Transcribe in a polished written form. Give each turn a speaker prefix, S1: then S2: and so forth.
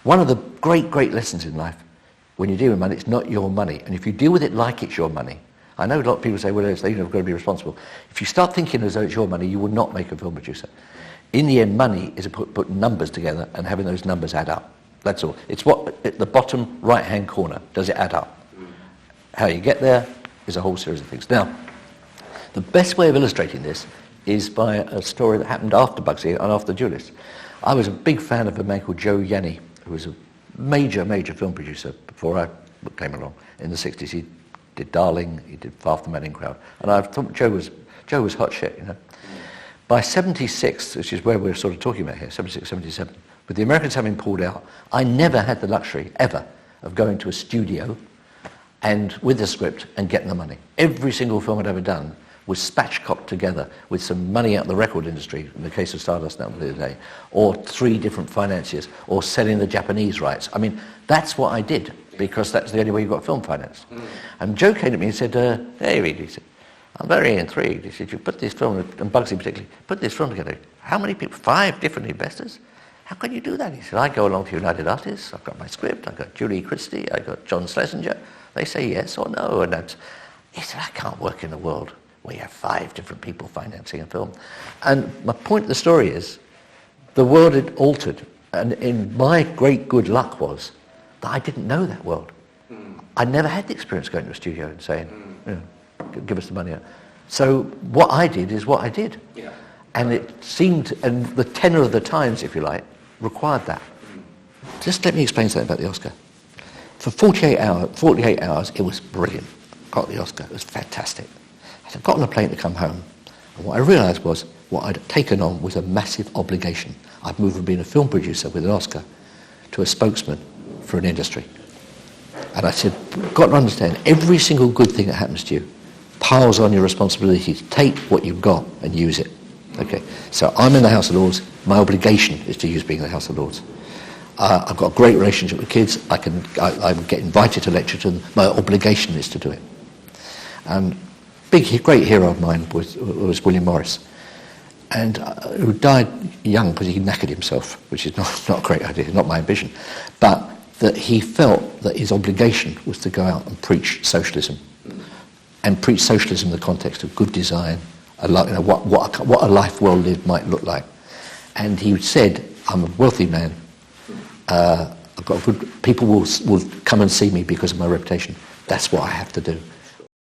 S1: One of the great, great lessons in life, when you deal with money, it's not your money. And if you deal with it like it's your money, I know a lot of people say, well, you've got to be responsible. If you start thinking as though it's your money, you will not make a film producer. In the end, money is putting numbers together and having those numbers add up. That's all. It's what, at the bottom right-hand corner, does it add up? How you get there is a whole series of things. Now, the best way of illustrating this is by a story that happened after Bugsy and after Duelist. I was a big fan of a man called Joe Yanni, who was a major, major film producer before I came along in the 60s. He did Darling, he did Far From the Madding Crowd, and I thought Joe was hot shit, you know. By 76, which is where we're sort of talking about here, 76, 77, with the Americans having pulled out, I never had the luxury, ever, of going to a studio and with the script and getting the money. Every single film I'd ever done was spatchcocked together with some money out of the record industry, in the case of Stardust now the other day, or 3 different financiers, or selling the Japanese rights. I mean, that's what I did, because that's the only way you got film finance. And Joe came to me and said, hey, Reed, he said, I'm very intrigued. He said, you put this film, and Bugsy particularly, put this film together. How many people? 5 different investors? How can you do that? He said, I go along to United Artists, I've got my script, I've got Julie Christie, I've got John Schlesinger. They say yes or no. And he said, I can't work in a world where you have 5 different people financing a film. And my point of the story is, the world had altered. And in my great good luck was that I didn't know that world. I never had the experience going to a studio and saying, you know, give us the money. So what I did is what I did. Yeah. And it seemed, and the tenor of the times, if you like, required that. Just let me explain something about the Oscar. For 48 hours, it was brilliant. Got the Oscar, it was fantastic. I got on a plane to come home, and what I realised was what I'd taken on was a massive obligation. I'd moved from being a film producer with an Oscar to a spokesman for an industry. And I said, you've got to understand, every single good thing that happens to you piles on your responsibility to take what you've got and use it. Okay, so I'm in the House of Lords. My obligation is to use being in the House of Lords. I've got a great relationship with kids. I get invited to lecture to them. My obligation is to do it. And great hero of mine was William Morris, and who died young because he knackered himself, which is not a great idea, not my ambition, but that he felt that his obligation was to go out and preach socialism, and preach socialism in the context of good design, what a life well lived might look like. And he said, I'm a wealthy man, I've got good, people will come and see me because of my reputation. That's what I have to do.